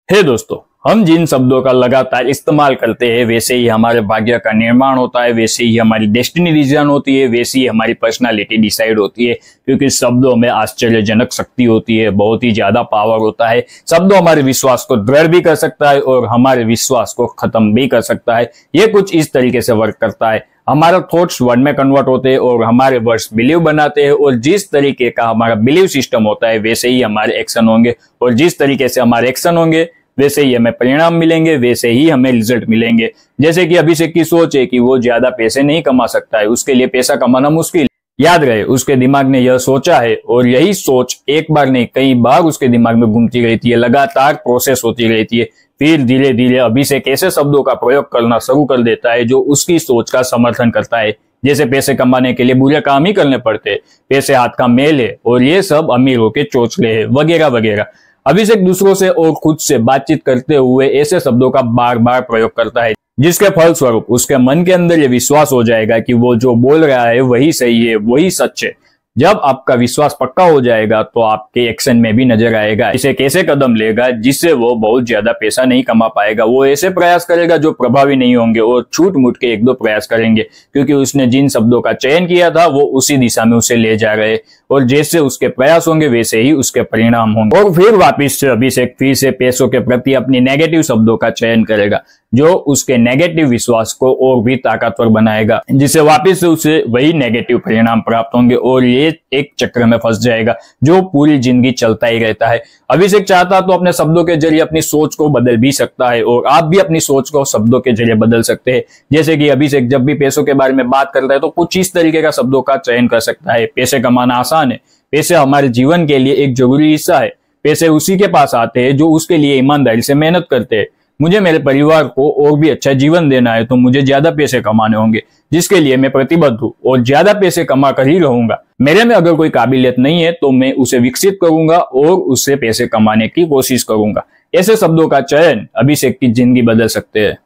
हे दोस्तों, हम जिन शब्दों का लगातार इस्तेमाल करते हैं वैसे ही हमारे भाग्य का निर्माण होता है, वैसे ही हमारी डेस्टिनी डिजाइन होती है, वैसे ही हमारी पर्सनालिटी डिसाइड होती है। क्योंकि शब्दों में आश्चर्यजनक शक्ति होती है, बहुत ही ज्यादा पावर होता है। शब्दों हमारे विश्वास को दृढ़ भी कर सकता है और हमारे विश्वास को खत्म भी कर सकता है। ये कुछ इस तरीके से वर्क करता है। हमारा थॉट्स वर्ड में कन्वर्ट होते हैं और हमारे वर्ड्स बिलीव बनाते हैं, और जिस तरीके का हमारा बिलीव सिस्टम होता है वैसे ही हमारे एक्शन होंगे, और जिस तरीके से हमारे एक्शन होंगे वैसे ही हमें परिणाम मिलेंगे, वैसे ही हमें रिजल्ट मिलेंगे। जैसे कि अभिषेक की सोच है कि वो ज्यादा पैसे नहीं कमा सकता है, उसके लिए पैसा कमाना मुश्किल। याद रहे, उसके दिमाग ने यह सोचा है और यही सोच एक बार नहीं कई बार उसके दिमाग में घूमती रहती है, लगातार प्रोसेस होती रहती है। फिर धीरे धीरे अभिषेक ऐसे शब्दों का प्रयोग करना शुरू कर देता है जो उसकी सोच का समर्थन करता है। जैसे पैसे कमाने के लिए बुरे काम ही करने पड़ते, पैसे हाथ का मेल है और ये सब अमीरों के चोचले है, वगैरह वगैरह। अभिषेक दूसरों से और खुद से बातचीत करते हुए ऐसे शब्दों का बार बार प्रयोग करता है, जिसके फलस्वरूप उसके मन के अंदर ये विश्वास हो जाएगा कि वो जो बोल रहा है वही सही है, वही सच है। जब आपका विश्वास पक्का हो जाएगा तो आपके एक्शन में भी नजर आएगा इसे कैसे कदम लेगा जिससे वो बहुत ज्यादा पैसा नहीं कमा पाएगा। वो ऐसे प्रयास करेगा जो प्रभावी नहीं होंगे और छूट मूट के एक दो प्रयास करेंगे, क्योंकि उसने जिन शब्दों का चयन किया था वो उसी दिशा में उसे ले जा रहे, और जैसे उसके प्रयास होंगे वैसे ही उसके परिणाम होंगे। और फिर वापिस से अभिषेक फिर से पैसों के प्रति अपनी नेगेटिव शब्दों का चयन करेगा, जो उसके नेगेटिव विश्वास को और भी ताकतवर बनाएगा, जिससे वापिस से उसे वही नेगेटिव परिणाम प्राप्त होंगे और ये एक चक्र में फंस जाएगा जो पूरी जिंदगी चलता ही रहता है। अभिषेक चाहता तो अपने शब्दों के जरिए अपनी सोच को बदल भी सकता है, और आप भी अपनी सोच को शब्दों के जरिए बदल सकते हैं। जैसे कि अभिषेक जब भी पैसों के बारे में बात करता है तो कुछ इस तरीके का शब्दों का चयन कर सकता है। पैसे कमाना आसान है, पैसे हमारे जीवन के लिए एक जरूरी हिस्सा है, पैसे उसी के पास आते हैं जो उसके लिए ईमानदारी से मेहनत करते हैं। मुझे मेरे परिवार को और भी अच्छा जीवन देना है तो मुझे ज्यादा पैसे कमाने होंगे, जिसके लिए मैं प्रतिबद्ध हूँ और ज्यादा पैसे कमा कर ही रहूंगा। मेरे में अगर कोई काबिलियत नहीं है तो मैं उसे विकसित करूंगा और उससे पैसे कमाने की कोशिश करूंगा। ऐसे शब्दों का चयन अभिषेक की जिंदगी बदल सकते हैं।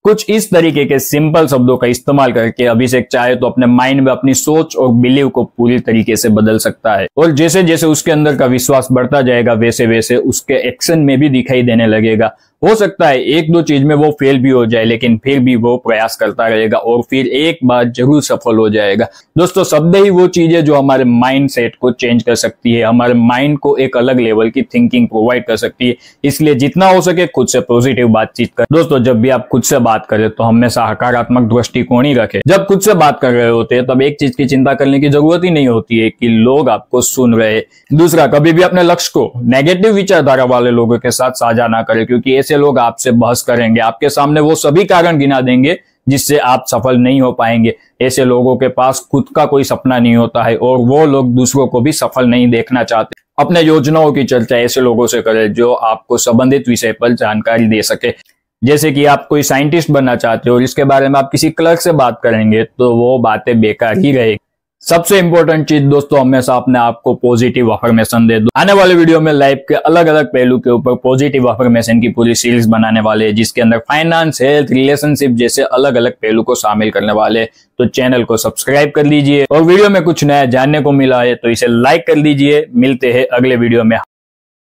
कुछ इस तरीके के सिंपल शब्दों का इस्तेमाल करके अभिषेक चाहे तो अपने माइंड में अपनी सोच और बिलीव को पूरी तरीके से बदल सकता है, और जैसे जैसे उसके अंदर का विश्वास बढ़ता जाएगा वैसे वैसे उसके एक्शन में भी दिखाई देने लगेगा। हो सकता है एक दो चीज में वो फेल भी हो जाए, लेकिन फिर भी वो प्रयास करता रहेगा और फिर एक बार जरूर सफल हो जाएगा। दोस्तों, शब्द ही वो चीज है जो हमारे माइंड सेट को चेंज कर सकती है, हमारे माइंड को एक अलग लेवल की थिंकिंग प्रोवाइड कर सकती है। इसलिए जितना हो सके खुद से पॉजिटिव बातचीत कर। दोस्तों, जब भी आप खुद से बात करें तो हमेशा सकारात्मक दृष्टिकोण ही रखें। जब खुद से बात कर रहे होते हैं तब एक चीज की चिंता करने की जरूरत ही नहीं होती है कि लोग आपको सुन रहे हैं। दूसरा, कभी भी अपने लक्ष्य को नेगेटिव विचारधारा वाले लोगों के साथ साझा ना करें, क्योंकि ऐसे लोग आपसे बहस करेंगे, आपके सामने वो सभी कारण गिना देंगे जिससे आप सफल नहीं हो पाएंगे। ऐसे लोगों के पास खुद का कोई सपना नहीं होता है और वो लोग दूसरों को भी सफल नहीं देखना चाहते। अपने योजनाओं की चर्चा ऐसे लोगों से करें जो आपको संबंधित विषय पर जानकारी दे सके। जैसे कि आप कोई साइंटिस्ट बनना चाहते हो और इसके बारे में आप किसी क्लर्क से बात करेंगे तो वो बातें बेकार ही रहेगी। सबसे इंपॉर्टेंट चीज दोस्तों, हमेशा अपने आप को पॉजिटिव अफर्मेशन दे दो। आने वाले वीडियो में लाइफ के अलग अलग पहलू के ऊपर पॉजिटिव अफर्मेशन की पूरी सीरीज बनाने वाले हैं, जिसके अंदर फाइनेंस, हेल्थ, रिलेशनशिप जैसे अलग अलग पहलू को शामिल करने वाले हैं। तो चैनल को सब्सक्राइब कर लीजिए, और वीडियो में कुछ नया जानने को मिला है तो इसे लाइक कर लीजिए। मिलते हैं अगले वीडियो में।